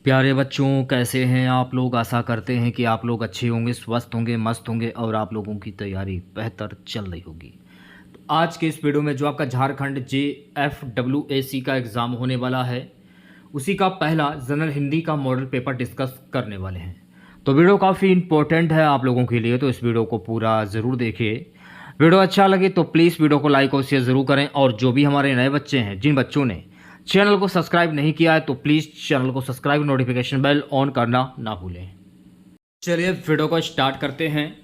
प्यारे बच्चों, कैसे हैं आप लोग। आशा करते हैं कि आप लोग अच्छे होंगे, स्वस्थ होंगे, मस्त होंगे और आप लोगों की तैयारी बेहतर चल रही होगी। तो आज के इस वीडियो में जो आपका झारखंड JFWAC का एग्ज़ाम होने वाला है, उसी का पहला जनरल हिंदी का मॉडल पेपर डिस्कस करने वाले हैं। तो वीडियो काफ़ी इंपॉर्टेंट है आप लोगों के लिए, तो इस वीडियो को पूरा ज़रूर देखिए। वीडियो अच्छा लगे तो प्लीज़ वीडियो को लाइक और शेयर ज़रूर करें। और जो भी हमारे नए बच्चे हैं, जिन बच्चों ने चैनल को सब्सक्राइब नहीं किया है, तो प्लीज़ चैनल को सब्सक्राइब, नोटिफिकेशन बेल ऑन करना ना भूलें। चलिए वीडियो को स्टार्ट करते हैं।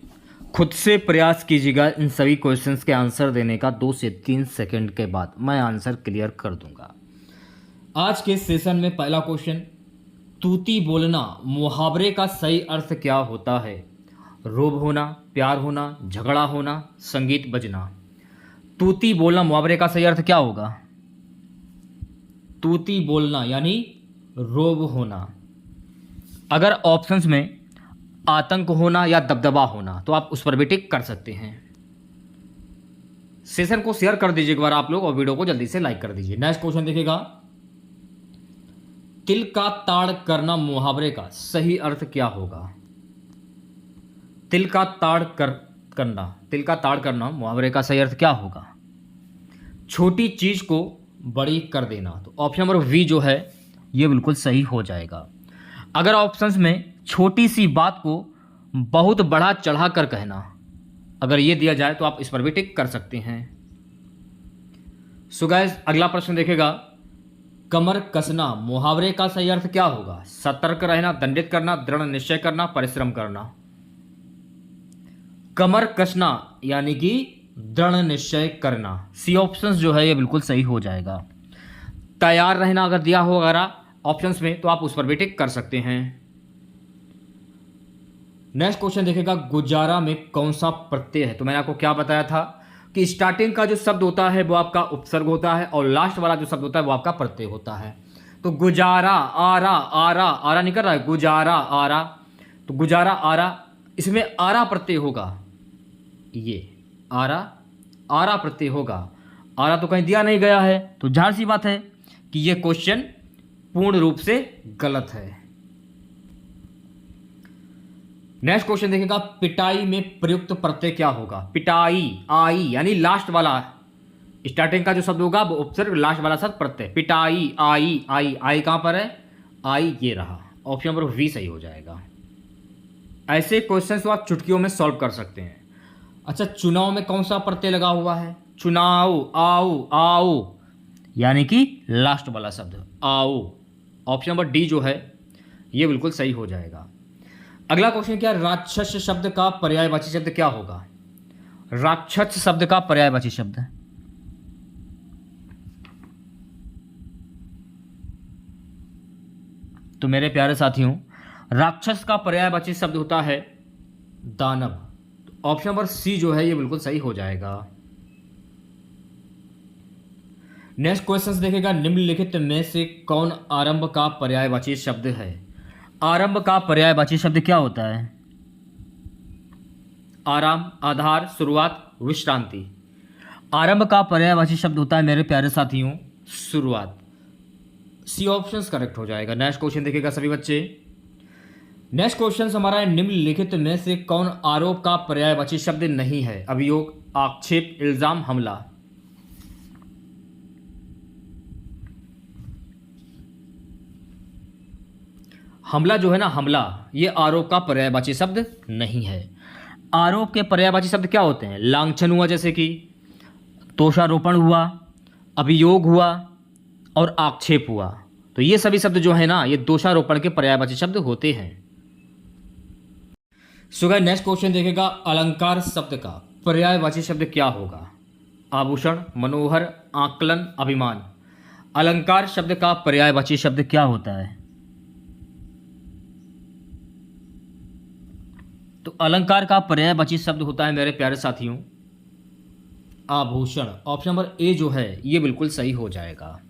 खुद से प्रयास कीजिएगा इन सभी क्वेश्चंस के आंसर देने का। 2 से 3 सेकंड के बाद मैं आंसर क्लियर कर दूंगा। आज के सेशन में पहला क्वेश्चन, तूती बोलना मुहावरे का सही अर्थ क्या होता है? रोब होना, प्यार होना, झगड़ा होना, संगीत बजना। तूती बोलना मुहावरे का सही अर्थ क्या होगा? तूती बोलना यानी रोब होना। अगर ऑप्शंस में आतंक होना या दबदबा होना तो आप उस पर भी टिक कर सकते हैं। सेशन को शेयर कर दीजिए एक बार आप लोग और वीडियो को जल्दी से लाइक कर दीजिए। नेक्स्ट क्वेश्चन देखिएगा, तिल का ताड़ करना मुहावरे का सही अर्थ क्या होगा? तिल का ताड़ करना मुहावरे का सही अर्थ क्या होगा? छोटी चीज को बड़ी कर देना। तो ऑप्शन नंबर वी जो है ये बिल्कुल सही हो जाएगा। अगर ऑप्शंस में छोटी सी बात को बहुत बड़ा चढ़ा कर कहना, अगर ये दिया जाए तो आप इस पर भी टिक कर सकते हैं। सो गाइस, अगला प्रश्न देखेगा, कमर कसना मुहावरे का सही अर्थ क्या होगा? सतर्क रहना, दंडित करना, दृढ़ निश्चय करना, परिश्रम करना। कमर कसना यानी कि दृढ़ निश्चय करना। सी ऑप्शंस जो है ये बिल्कुल सही हो जाएगा। तैयार रहना अगर दिया हो अगर ऑप्शंस में तो आप उस पर भी टिक कर सकते हैं। नेक्स्ट क्वेश्चन देखेगा, गुजारा में कौन सा प्रत्यय है? तो मैंने आपको क्या बताया था कि स्टार्टिंग का जो शब्द होता है वो आपका उपसर्ग होता है और लास्ट वाला जो शब्द होता है वो आपका प्रत्यय होता है। तो गुजारा, आरा, आरा, आरा निकल रहा है, गुजारा, आरा। तो गुजारा, आरा, इसमें आरा प्रत्यय होगा। ये आरा, आरा प्रत्यय होगा। आरा तो कहीं दिया नहीं गया है, तो जाहिर सी बात है कि ये क्वेश्चन पूर्ण रूप से गलत है। नेक्स्ट क्वेश्चन देखेगा, पिटाई में प्रयुक्त प्रत्यय क्या होगा? पिटाई, आई यानी लास्ट वाला, स्टार्टिंग का जो शब्द होगा वो उपसर्ग, लास्ट वाला शब्द प्रत्यय। पिटाई, आई, आई, आई कहां पर है? आई ये रहा। ऑप्शन नंबर वी सही हो जाएगा। ऐसे क्वेश्चन को आप चुटकियों में सॉल्व कर सकते हैं। अच्छा, चुनाव में कौन सा प्रत्यय लगा हुआ है? चुनाव, आओ, आओ यानी कि लास्ट वाला शब्द आओ। ऑप्शन नंबर डी जो है ये बिल्कुल सही हो जाएगा। अगला क्वेश्चन क्या, राक्षस शब्द का पर्यायवाची शब्द क्या होगा? राक्षस शब्द का पर्यायवाची शब्द, तो मेरे प्यारे साथियों, राक्षस का पर्यायवाची शब्द होता है दानव। ऑप्शन नंबर सी जो है ये बिल्कुल सही हो जाएगा। नेक्स्ट क्वेश्चन देखेगा, निम्नलिखित में से कौन आरंभ का पर्यायवाची शब्द है? आरंभ का पर्यायवाची शब्द क्या होता है? आराम, आधार, शुरुआत, विश्रांति। आरंभ का पर्यायवाची शब्द होता है मेरे प्यारे साथियों शुरुआत। सी ऑप्शन करेक्ट हो जाएगा। नेक्स्ट क्वेश्चन देखेगा सभी बच्चे। नेक्स्ट क्वेश्चन हमारा है, निम्नलिखित में से कौन आरोप का पर्यायवाची शब्द नहीं है? अभियोग, आक्षेप, इल्जाम, हमला। हमला जो है ना, हमला, ये आरोप का पर्यायवाची शब्द नहीं है। आरोप के पर्यायवाची शब्द क्या होते हैं? लांछन हुआ, जैसे कि दोषारोपण हुआ, अभियोग हुआ और आक्षेप हुआ। तो ये सभी शब्द जो है ना, ये दोषारोपण के पर्यायवाची शब्द होते हैं। सो गाइस, नेक्स्ट क्वेश्चन देखेगा, अलंकार शब्द का पर्यायवाची शब्द क्या होगा? आभूषण, मनोहर, आकलन, अभिमान। अलंकार शब्द का पर्यायवाची शब्द क्या होता है? तो अलंकार का पर्यायवाची शब्द होता है मेरे प्यारे साथियों आभूषण। ऑप्शन नंबर ए जो है ये बिल्कुल सही हो जाएगा।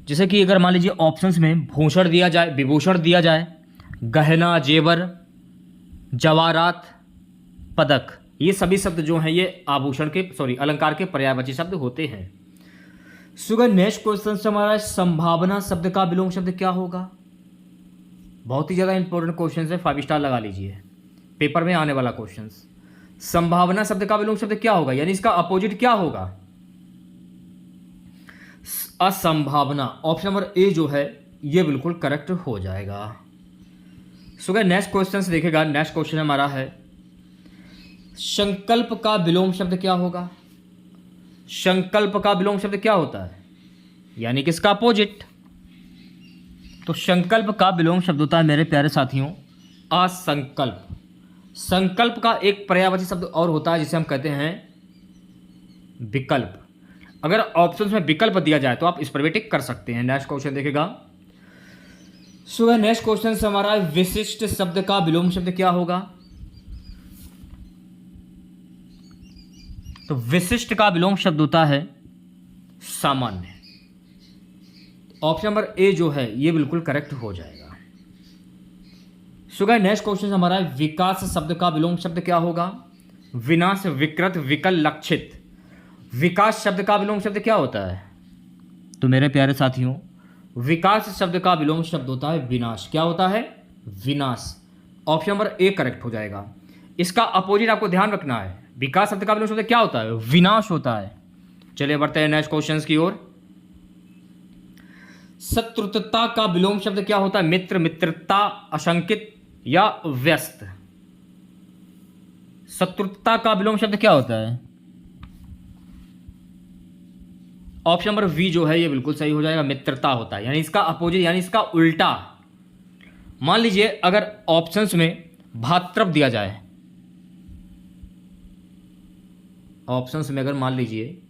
जैसे कि अगर मान लीजिए ऑप्शंस में भूषण दिया जाए, विभूषण दिया जाए, गहना, जेवर, जवाहरात, पदक, ये सभी शब्द जो हैं ये आभूषण के अलंकार के पर्यायवाची शब्द होते हैं। सुगर नेक्स्ट क्वेश्चन हमारा संभावना शब्द का विलोम शब्द क्या होगा? बहुत ही ज़्यादा इंपॉर्टेंट क्वेश्चन है, 5 स्टार लगा लीजिए, पेपर में आने वाला क्वेश्चन। संभावना शब्द का विलोम शब्द क्या होगा, यानी इसका अपोजिट क्या होगा? असंभावना। ऑप्शन नंबर ए जो है ये बिल्कुल करेक्ट हो जाएगा। सो गाइस नेक्स्ट क्वेश्चन से देखेगा, नेक्स्ट क्वेश्चन हमारा है संकल्प का विलोम शब्द क्या होगा? संकल्प का विलोम शब्द क्या होता है, यानी कि इसका अपोजिट। तो संकल्प का विलोम शब्द होता है मेरे प्यारे साथियों असंकल्प। संकल्प का एक पर्यायवाची शब्द और होता है जिसे हम कहते हैं विकल्प। अगर ऑप्शंस में विकल्प दिया जाए तो आप इस पर भी टिक कर सकते हैं। नेक्स्ट क्वेश्चन देखेगा। सो नेक्स्ट क्वेश्चन से हमारा विशिष्ट शब्द का विलोम शब्द क्या होगा? तो विशिष्ट का विलोम शब्द होता है सामान्य। ऑप्शन नंबर ए जो है ये बिल्कुल करेक्ट हो जाएगा। सो गाइस नेक्स्ट क्वेश्चन हमारा है विकास शब्द का विलोम शब्द क्या होगा? विनाश, विकृत, विकल, लक्षित। विकास शब्द का विलोम शब्द क्या होता है? तो मेरे प्यारे साथियों विकास शब्द का विलोम शब्द होता है विनाश। क्या होता है? विनाश। ऑप्शन नंबर ए करेक्ट हो जाएगा। इसका अपोजिट आपको ध्यान रखना है। विकास शब्द का विलोम शब्द क्या होता है? विनाश होता है। चलिए बढ़ते हैं नेक्स्ट क्वेश्चन की ओर। शत्रुता का विलोम शब्द क्या होता है? मित्र, मित्रता, असंकित या व्यस्त। शत्रुता का विलोम शब्द क्या होता है? ऑप्शन नंबर बी जो है ये बिल्कुल सही हो जाएगा, मित्रता होता है। यानी इसका अपोजिट, यानी इसका उल्टा। मान लीजिए अगर ऑप्शंस में भातृत्व दिया जाए, ऑप्शंस में अगर मान लीजिए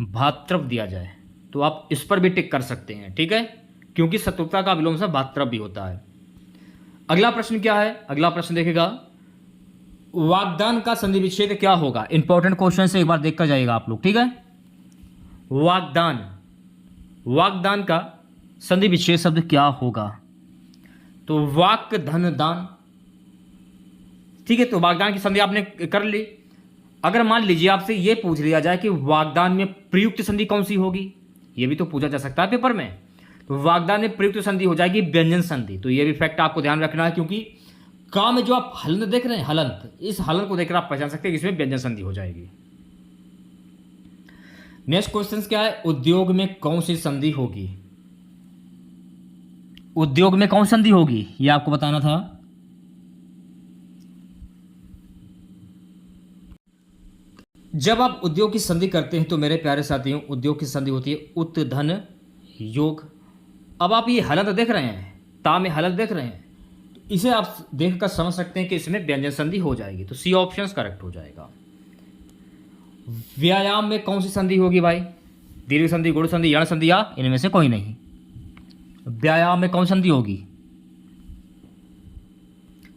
भातृत्व दिया जाए तो आप इस पर भी टिक कर सकते हैं, ठीक है, क्योंकि शत्रुता का विलोम से भातृत्व भी होता है। अगला प्रश्न क्या है? अगला प्रश्न देखेगा वागदान का संधि विच्छेद क्या होगा? इंपॉर्टेंट क्वेश्चन से एक बार देख कर जाइएगा आप लोग, ठीक है। वागदान, वागदान का संधि विच्छेद शब्द क्या होगा? तो वाक धन दान, ठीक है। तो वागदान की संधि आपने कर ली। अगर मान लीजिए आपसे यह पूछ लिया जाए कि वागदान में प्रयुक्त संधि कौन सी होगी, यह भी तो पूछा जा सकता है पेपर में। तो वागदान में प्रयुक्त संधि हो जाएगी व्यंजन संधि। तो यह भी फैक्ट आपको ध्यान रखना है, क्योंकि का में जो आप हलंत देख रहे हैं, हलंत, इस हलंत को देखकर आप पहचान सकते हैं कि इसमें व्यंजन संधि हो जाएगी। नेक्स्ट क्वेश्चन क्या है? उद्योग में कौन सी संधि होगी? उद्योग में कौन संधि होगी यह आपको बताना था। जब आप उद्योग की संधि करते हैं तो मेरे प्यारे साथियों उद्योग की संधि होती है उत धन योग। अब आप ये हलंत देख रहे हैं, ता में हलंत देख रहे हैं, इसे आप देखकर समझ सकते हैं कि इसमें व्यंजन संधि हो जाएगी। तो सी ऑप्शन करेक्ट हो जाएगा। व्यायाम में कौन सी संधि होगी भाई? दीर्घ संधि, गुण संधि, यण संधि या इनमें से कोई नहीं। व्यायाम में कौन संधि होगी?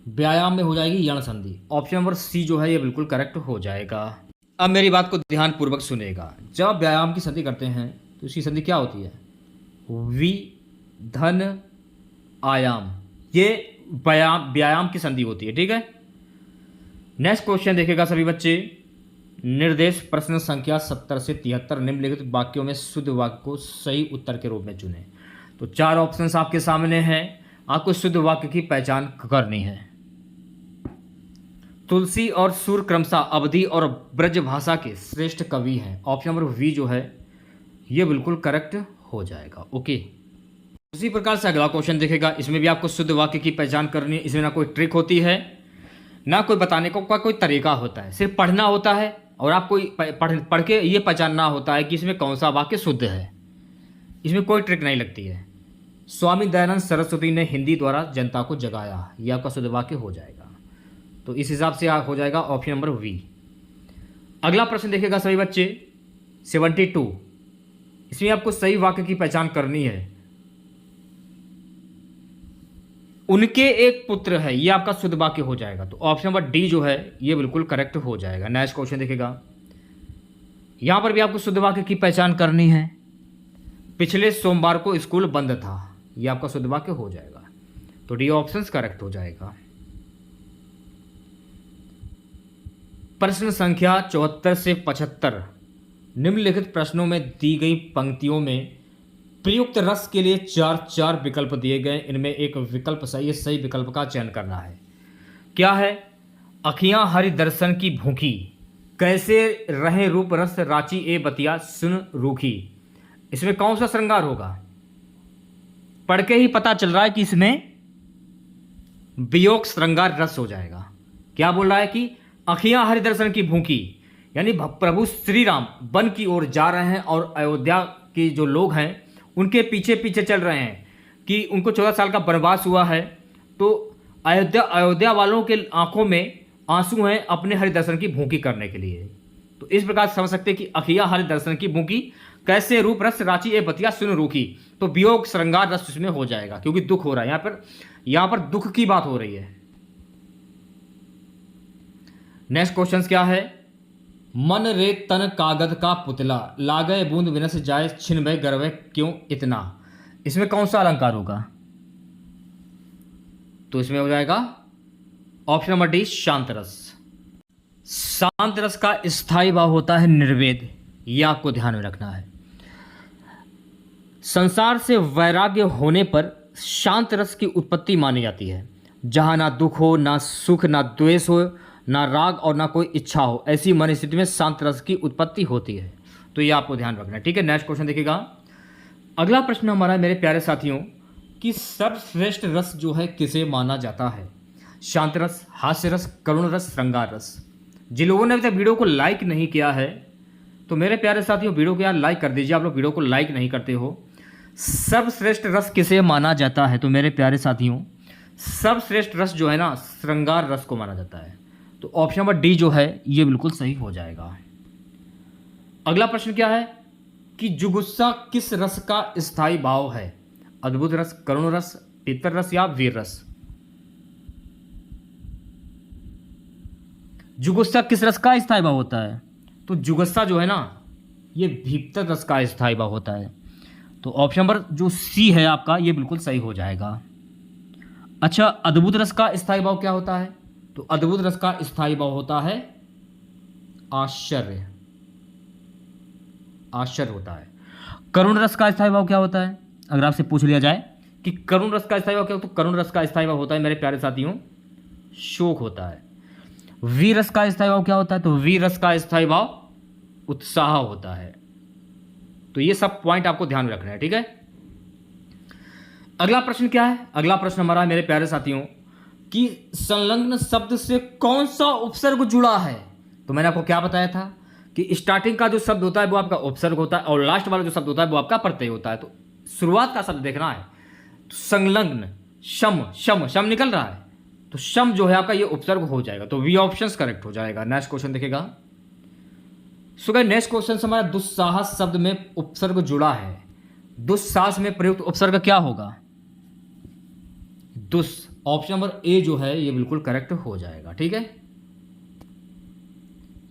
व्यायाम में हो जाएगी यण संधि। ऑप्शन नंबर सी जो है ये बिल्कुल करेक्ट हो जाएगा। अब मेरी बात को ध्यान पूर्वक सुनेगा। जब आप व्यायाम की संधि करते हैं तो इसकी संधि क्या होती है? वि धन आयाम, ये व्यायाम की संधि होती है, ठीक है। नेक्स्ट क्वेश्चन देखेगा सभी बच्चे। निर्देश प्रश्न संख्या 70 से 73 निम्नलिखित वाक्यों में शुद्ध वाक्य को सही उत्तर के रूप में चुनें। तो 4 ऑप्शंस आपके सामने हैं, आपको शुद्ध वाक्य की पहचान करनी है। तुलसी और सूर क्रमशः अवधि और ब्रज भाषा के श्रेष्ठ कवि हैं। ऑप्शन नंबर वी जो है ये बिल्कुल करेक्ट हो जाएगा। ओके, उसी प्रकार से अगला क्वेश्चन देखेगा। इसमें भी आपको शुद्ध वाक्य की पहचान करनी है। इसमें ना कोई ट्रिक होती है, ना कोई बताने का कोई तरीका होता है, सिर्फ पढ़ना होता है और आपको पढ़ के ये पहचानना होता है कि इसमें कौन सा वाक्य शुद्ध है। इसमें कोई ट्रिक नहीं लगती है। स्वामी दयानंद सरस्वती ने हिंदी द्वारा जनता को जगाया, यह आपका शुद्ध वाक्य हो जाएगा। तो इस हिसाब से हो जाएगा ऑप्शन नंबर वी। अगला प्रश्न देखेगा सभी बच्चे 72। इसमें आपको सही वाक्य की पहचान करनी है। उनके एक पुत्र है, ये आपका शुद्ध वाक्य हो जाएगा। तो ऑप्शन नंबर डी जो है ये बिल्कुल करेक्ट हो जाएगा। नेक्स्ट क्वेश्चन देखेगा। यहां पर भी आपको शुद्ध वाक्य की पहचान करनी है। पिछले सोमवार को स्कूल बंद था, ये आपका शुद्ध वाक्य हो जाएगा। तो डी ऑप्शन करेक्ट हो जाएगा। प्रश्न संख्या 74 से 75 निम्नलिखित प्रश्नों में दी गई पंक्तियों में प्रयुक्त रस के लिए चार चार विकल्प दिए गए, इनमें एक विकल्प सही है, सही विकल्प का चयन करना है। क्या है? अखियां हरि दर्शन की भूखी, कैसे रहे रूप रस राची ए बतिया सुन रूखी। इसमें कौन सा श्रृंगार होगा? पढ़ के ही पता चल रहा है कि इसमें वियोग श्रृंगार रस हो जाएगा। क्या बोल रहा है कि अखियां हरि दर्शन की भूखी, यानी प्रभु श्री राम वन की ओर जा रहे हैं और अयोध्या के जो लोग हैं उनके पीछे पीछे चल रहे हैं कि उनको 14 साल का वनवास हुआ है, तो अयोध्या वालों के आंखों में आंसू हैं अपने हरि दर्शन की भूखी करने के लिए। तो इस प्रकार समझ सकते हैं कि अखिया हरि दर्शन की भूखी, कैसे रूप रस राची ए बतिया सुन रूखी। तो वियोग श्रृंगार रस इसमें हो जाएगा, क्योंकि दुख हो रहा है यहां पर दुख की बात हो रही है। नेक्स्ट क्वेश्चन क्या है? मन रे तन कागद का पुतला, लागय बूंद विनस जाए छिन भय गर्व क्यों इतना। इसमें कौन सा अलंकार होगा? तो इसमें हो जाएगा ऑप्शन नंबर डी, शांत रस। शांत रस का स्थायी भाव होता है निर्वेद, यह आपको ध्यान में रखना है। संसार से वैराग्य होने पर शांत रस की उत्पत्ति मानी जाती है, जहां ना दुख हो, ना सुख, ना द्वेष हो, ना राग और ना कोई इच्छा हो, ऐसी मन स्थिति में शांत रस की उत्पत्ति होती है। तो ये आपको ध्यान रखना है, ठीक है। नेक्स्ट क्वेश्चन देखिएगा। अगला प्रश्न हमारा मेरे प्यारे साथियों कि सर्वश्रेष्ठ रस जो है किसे माना जाता है? शांत रस, हास्य रस, करुण रस, श्रृंगार रस। जिन लोगों ने अभी तक वीडियो को लाइक नहीं किया है तो मेरे प्यारे साथियों वीडियो को यार लाइक कर दीजिए। आप लोग वीडियो को लाइक नहीं करते हो। सर्वश्रेष्ठ रस किसे माना जाता है? तो मेरे प्यारे साथियों सर्वश्रेष्ठ रस जो है ना, श्रृंगार रस को माना जाता है। तो ऑप्शन नंबर डी जो है ये बिल्कुल सही हो जाएगा। अगला प्रश्न क्या है कि जुगुस्सा किस रस का स्थायी भाव है? अद्भुत रस, करुण रस, पितर रस या वीर रस। जुगुस्सा किस रस का स्थायी भाव होता है? तो जुगुस्सा जो है ना ये भीतर रस का स्थायी भाव होता है। तो ऑप्शन नंबर जो सी है आपका ये बिल्कुल सही हो जाएगा। अच्छा, अद्भुत रस का स्थायी भाव क्या होता है? तो अद्भुत रस का स्थायी भाव होता है आश्चर्य, आश्चर्य होता है। करुण रस का स्थायी भाव क्या होता है? अगर आपसे पूछ लिया जाए कि करुण रस का स्थायी भाव क्या होता है, तो करुण रस का स्थायी भाव होता है मेरे प्यारे साथियों शोक होता है। वीर रस का स्थायी भाव क्या होता है? तो वीर रस का स्थायी भाव उत्साह होता है। तो ये सब पॉइंट आपको ध्यान में रखना है, ठीक है। अगला प्रश्न क्या है? अगला प्रश्न हमारा मेरे प्यारे साथियों कि संलग्न शब्द से कौन सा उपसर्ग जुड़ा है? तो मैंने आपको क्या बताया था कि स्टार्टिंग का जो शब्द होता है वो आपका उपसर्ग होता है और लास्ट वाला जो शब्द होता है वो आपका प्रत्यय होता है। तो शुरुआत का शब्द देखना है। तो संलग्न शम, शम शम निकल रहा है, तो शम जो है आपका ये उपसर्ग हो जाएगा। तो वी ऑप्शन करेक्ट हो जाएगा। नेक्स्ट क्वेश्चन देखेगा। सो गाइस नेक्स्ट क्वेश्चन हमारा दुस्साहस शब्द में उपसर्ग जुड़ा है। दुस्साहस में प्रयुक्त उपसर्ग क्या होगा? दुस। ऑप्शन नंबर ए जो है ये बिल्कुल करेक्ट हो जाएगा, ठीक है।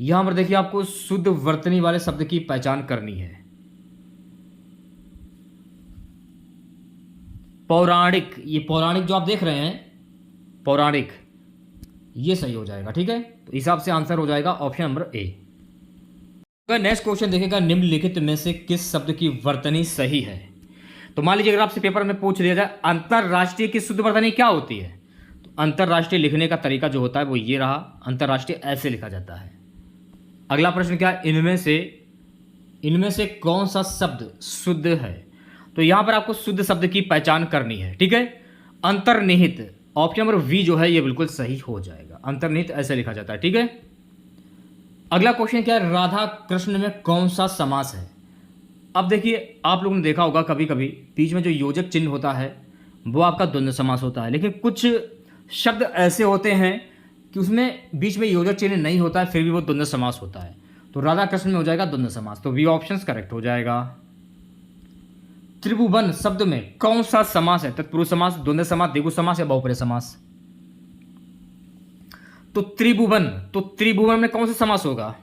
यहां पर देखिए आपको शुद्ध वर्तनी वाले शब्द की पहचान करनी है। पौराणिक, ये पौराणिक जो आप देख रहे हैं पौराणिक, ये सही हो जाएगा, ठीक है। तो हिसाब से आंसर हो जाएगा option number A. Next question देखेगा निम्नलिखित में से किस शब्द की वर्तनी सही है? तो मान लीजिए अगर आपसे पेपर में पूछ लिया जाए अंतरराष्ट्रीय की शुद्ध वर्तनी क्या होती है, तो अंतरराष्ट्रीय लिखने का तरीका जो होता है वो ये रहा, अंतरराष्ट्रीय ऐसे लिखा जाता है। अगला प्रश्न क्या है? इनमें से कौन सा शब्द शुद्ध है? तो यहां पर आपको शुद्ध शब्द की पहचान करनी है, ठीक है। अंतर्निहित, ऑप्शन नंबर वी जो है ये बिल्कुल सही हो जाएगा। अंतर्निहित ऐसे लिखा जाता है, ठीक है। अगला क्वेश्चन क्या है? राधा कृष्ण में कौन सा समास है? अब देखिए आप लोगों ने देखा होगा कभी कभी बीच में जो योजक चिन्ह होता है वो आपका द्वंद्व समास होता है, लेकिन कुछ शब्द ऐसे होते हैं कि उसमें बीच में योजक चिन्ह नहीं होता है फिर भी वो द्वंद्व समास होता है। तो राधा कृष्ण में हो जाएगा द्वंद्व समास। तो वी ऑप्शन करेक्ट हो जाएगा। त्रिभुवन शब्द में कौन सा समास है? तत्पुरुष समास, द्वंद्व समास, द्विगु समास या बहुप्रिय समास? तो त्रिभुवन में कौन सा समास होगा?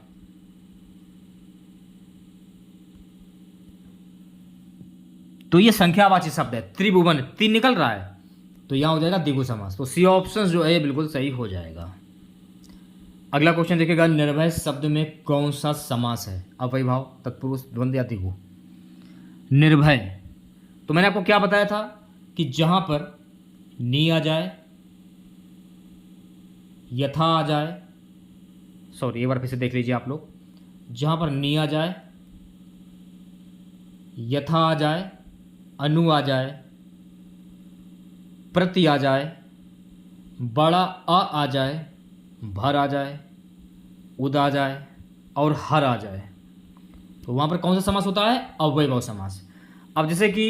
तो ये संख्यावाची शब्द है, त्रिभुवन, तीन निकल रहा है, तो यहां हो जाएगा द्विगु समास। तो सी ऑप्शन जो है बिल्कुल सही हो जाएगा। अगला क्वेश्चन देखिएगा निर्भय शब्द में कौन सा समास है? अव्ययीभाव, तत्पुरुष, द्वंद्व या द्विगु? निर्भय, तो मैंने आपको क्या बताया था कि जहां पर नी आ जाए, यथा आ जाए, सॉरी एक बार फिर से देख लीजिए आप लोग, जहां पर नी आ जाए, यथा आ जाए, अनु आ जाए, प्रति आ जाए, बड़ा आ जाए, भर आ जाए, उद आ जाए और हर आ जाए, तो वहां पर कौन सा समास होता है? अव्ययभाव समास। अब जैसे कि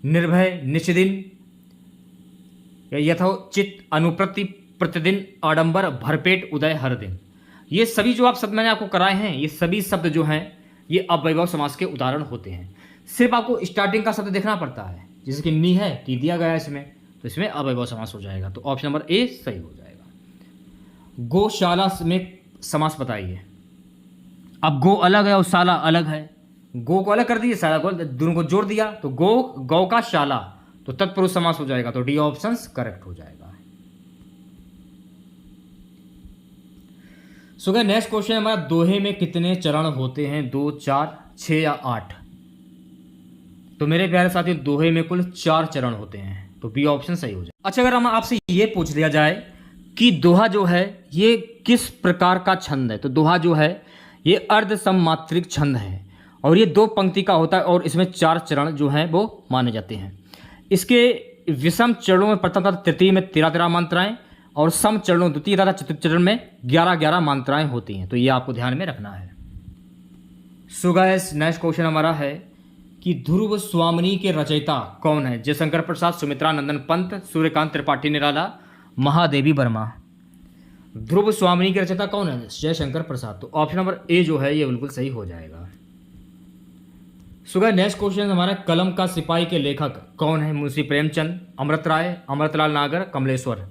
निर्भय, निश्चिदिन, यथोचित, अनुप्रति, प्रतिदिन, आडंबर, भरपेट, उदय, हर दिन, ये सभी जो आप शब्द मैंने आपको कराए हैं, ये सभी शब्द जो हैं ये अव्ययभाव समास के उदाहरण होते हैं। सिर्फ आपको स्टार्टिंग का शब्द देखना पड़ता है, जैसे कि नी है, टी दिया गया है इसमें, तो इसमें अव्ययभाव समास हो जाएगा, तो ऑप्शन नंबर ए सही हो जाएगा। गौशाला में समास बताइए। अब गो अलग है और शाला अलग है, गो को अलग कर दिए, शाला को, दोनों को जोड़ दिया तो गो, गौ का शाला, तो तत्पुरुष समास हो जाएगा, तो डी ऑप्शन करेक्ट हो जाएगा। सो गाइस नेक्स्ट क्वेश्चन हमारा, दोहे में कितने चरण होते हैं? 2, 4, 6 या 8? तो मेरे प्यारे साथियों दोहे में कुल 4 चरण होते हैं, तो बी ऑप्शन सही हो जाए। अच्छा, अगर हम आपसे ये पूछ लिया जाए कि दोहा जो है ये किस प्रकार का छंद है, तो दोहा जो है ये अर्ध सममात्रिक छंद है और ये 2 पंक्ति का होता है और इसमें 4 चरण जो हैं वो माने जाते हैं। इसके विषम चरणों में प्रथम तथा तृतीय में 13-13 मात्राएं और सम चरणों द्वितीय तथा चतुर्थ चरण में 11-11 मात्राएं होती हैं, तो ये आपको ध्यान में रखना है। सो गाइस नेक्स्ट क्वेश्चन हमारा है कि ध्रुव स्वामिनी के रचयिता कौन है? जयशंकर प्रसाद, सुमित्रा नंदन पंत, सूर्यकांत त्रिपाठी निराला, महादेवी वर्मा। ध्रुव स्वामिनी के रचयिता कौन है? जयशंकर प्रसाद, तो ऑप्शन नंबर ए जो है ये बिल्कुल सही हो जाएगा। सो गाइस नेक्स्ट क्वेश्चन हमारा, कलम का सिपाही के लेखक कौन है? मुंशी प्रेमचंद, अमृत राय, अमृतलाल नागर, कमलेश्वर।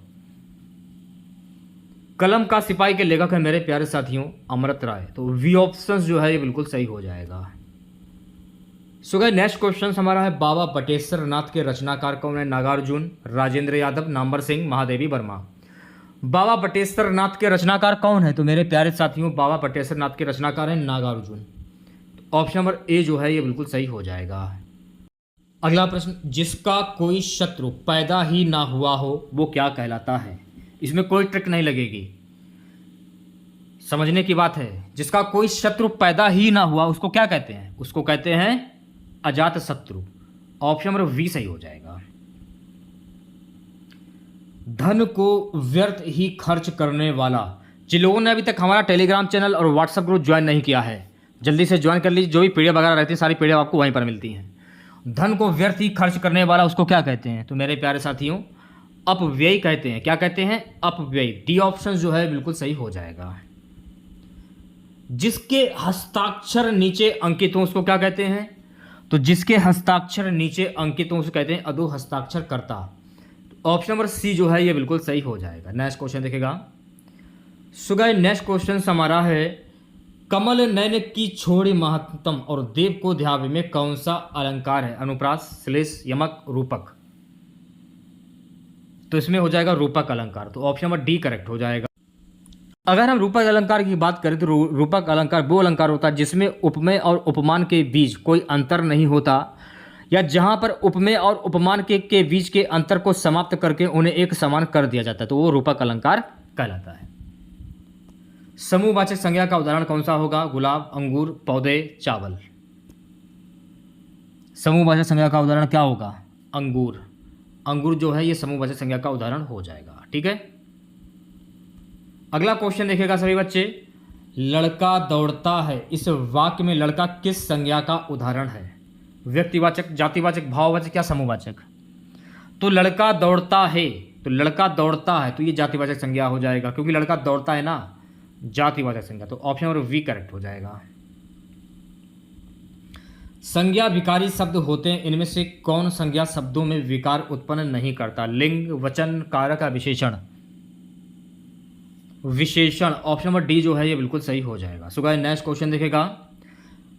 कलम का सिपाही के लेखक है मेरे प्यारे साथियों अमृत राय, तो वी ऑप्शन जो है ये बिल्कुल सही हो जाएगा। सो गाइस नेक्स्ट क्वेश्चन हमारा है, बाबा बटेश्वर नाथ के रचनाकार कौन है? नागार्जुन, राजेंद्र यादव, नामवर सिंह, महादेवी वर्मा। बाबा बटेश्वर नाथ के रचनाकार कौन है? तो मेरे प्यारे साथियों बाबा बटेश्वर नाथ के रचनाकार हैं नागार्जुन, ऑप्शन नंबर ए जो है ये बिल्कुल सही हो जाएगा। अगला प्रश्न, जिसका कोई शत्रु पैदा ही ना हुआ हो वो क्या कहलाता है? इसमें कोई ट्रिक नहीं लगेगी, समझने की बात है। जिसका कोई शत्रु पैदा ही ना हुआ उसको क्या कहते हैं? उसको कहते हैं अजात शत्रु, ऑप्शन नंबर वी सही हो जाएगा। धन को व्यर्थ ही खर्च करने वाला, जिन लोगों ने अभी तक हमारा टेलीग्राम चैनल और व्हाट्सएप ग्रुप ज्वाइन नहीं किया है जल्दी से ज्वाइन कर लीजिए, जो भी पीडीएफ वगैरह रहती है सारी पीडीएफ आपको वहीं पर मिलती हैं। धन को व्यर्थ ही खर्च करने वाला उसको क्या कहते हैं? तो मेरे प्यारे साथियों अपव्यय कहते हैं। क्या कहते हैं? अपव्यय, डी ऑप्शन जो है बिल्कुल सही हो जाएगा। जिसके हस्ताक्षर नीचे अंकित हो उसको क्या कहते हैं? तो जिसके हस्ताक्षर नीचे अंकित हो उसको कहते हैं अधो हस्ताक्षर कर्ता, ऑप्शन नंबर सी जो है ये बिल्कुल सही हो जाएगा। नेक्स्ट क्वेश्चन देखेगा। सो गाइस नेक्स्ट क्वेश्चन हमारा है, कमल नयन की छोड़ी महत्तम और देव को ध्यावे में कौन सा अलंकार है? अनुप्रास, श्लेष, यमक, रूपक। तो इसमें हो जाएगा रूपक अलंकार, तो ऑप्शन नंबर डी करेक्ट हो जाएगा। अगर हम रूपक अलंकार की बात करें तो रूपक अलंकार वो अलंकार होता है जिसमें उपमेय और उपमान के बीच कोई अंतर नहीं होता, या जहां पर उपमेय और उपमान के बीच के अंतर को समाप्त करके उन्हें एक समान कर दिया जाता है, तो वो रूपक अलंकार कहलाता है। समूहवाचक संज्ञा का उदाहरण कौन सा होगा? गुलाब, अंगूर, पौधे, चावल। समूहवाचक संज्ञा का उदाहरण क्या होगा? अंगूर। अंगूर जो है ये समूहवाचक संज्ञा का उदाहरण हो जाएगा। ठीक है, अगला क्वेश्चन देखेगा सभी बच्चे। लड़का दौड़ता है, इस वाक्य में लड़का किस संज्ञा का उदाहरण है? व्यक्तिवाचक, जातिवाचक, भाववाचक या समूहवाचक? तो लड़का दौड़ता है, तो लड़का दौड़ता है तो ये जातिवाचक संज्ञा हो जाएगा, क्योंकि लड़का दौड़ता है ना, जातिवाचक संज्ञा, तो ऑप्शन नंबर वी करेक्ट हो जाएगा। संज्ञा विकारी शब्द होते हैं, इनमें से कौन संज्ञा शब्दों में विकार उत्पन्न नहीं करता? लिंग, वचन, कारक या विशेषण? विशेषण, ऑप्शन नंबर डी जो है ये बिल्कुल सही हो जाएगा। सो गाइस नेक्स्ट क्वेश्चन देखेगा।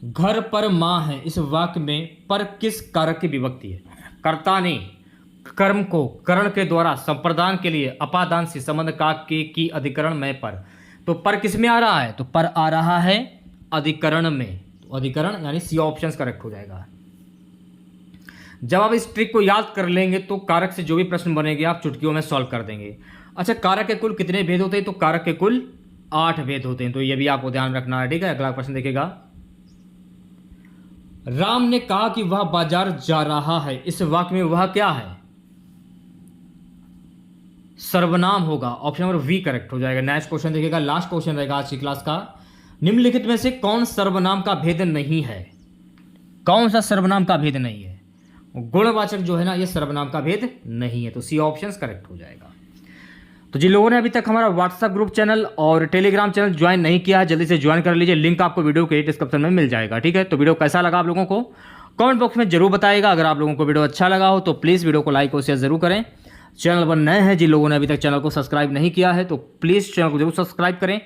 घर पर मां है, इस वाक्य में पर किस कारक की विभक्ति है? कर्ता ने कर्म को करण के द्वारा संप्रदान के लिए अपादान से संबंध का के की अधिकरण में पर किस में आ रहा है? तो पर आ रहा है अधिकरण में, तो अधिकरण यानी सी ऑप्शन करेक्ट हो जाएगा। जब आप इस ट्रिक को याद कर लेंगे तो कारक से जो भी प्रश्न बनेंगे आप चुटकियों में सॉल्व कर देंगे। अच्छा, कारक के कुल कितने भेद होते हैं? तो कारक के कुल 8 भेद होते हैं, तो ये भी आपको ध्यान रखना है, ठीक है। अगला प्रश्न देखिएगा, राम ने कहा कि वह बाजार जा रहा है, इस वाक्य में वह क्या है? सर्वनाम होगा, ऑप्शन नंबर वी करेक्ट हो जाएगा। नेक्स्ट क्वेश्चन देखिएगा, लास्ट क्वेश्चन रहेगा आज की क्लास का, निम्नलिखित में से कौन सर्वनाम का भेद नहीं है? कौन सा सर्वनाम का भेद नहीं है? गुणवाचक जो है ना, ये सर्वनाम का भेद नहीं है, तो सी ऑप्शन करेक्ट हो जाएगा। तो जिन लोगों ने अभी तक हमारा व्हाट्सएप ग्रुप चैनल और टेलीग्राम चैनल ज्वाइन नहीं किया है, जल्दी से ज्वाइन कर लीजिए, लिंक आपको वीडियो के डिस्क्रिप्शन में मिल जाएगा, ठीक है। तो वीडियो कैसा लगा आप लोगों को कमेंट बॉक्स में जरूर बताइएगा। अगर आप लोगों को वीडियो अच्छा लगा हो तो प्लीज़ वीडियो को लाइक और शेयर जरूर करें। चैनल पर नए हैं, जिन लोगों ने अभी तक चैनल को सब्सक्राइब नहीं किया है तो प्लीज़ चैनल को जरूर सब्सक्राइब करें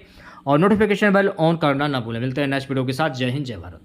और नोटिफिकेशन बेल ऑन करना ना भूलें। मिलते हैं नेक्स्ट वीडियो के साथ। जय हिंद, जय भारत।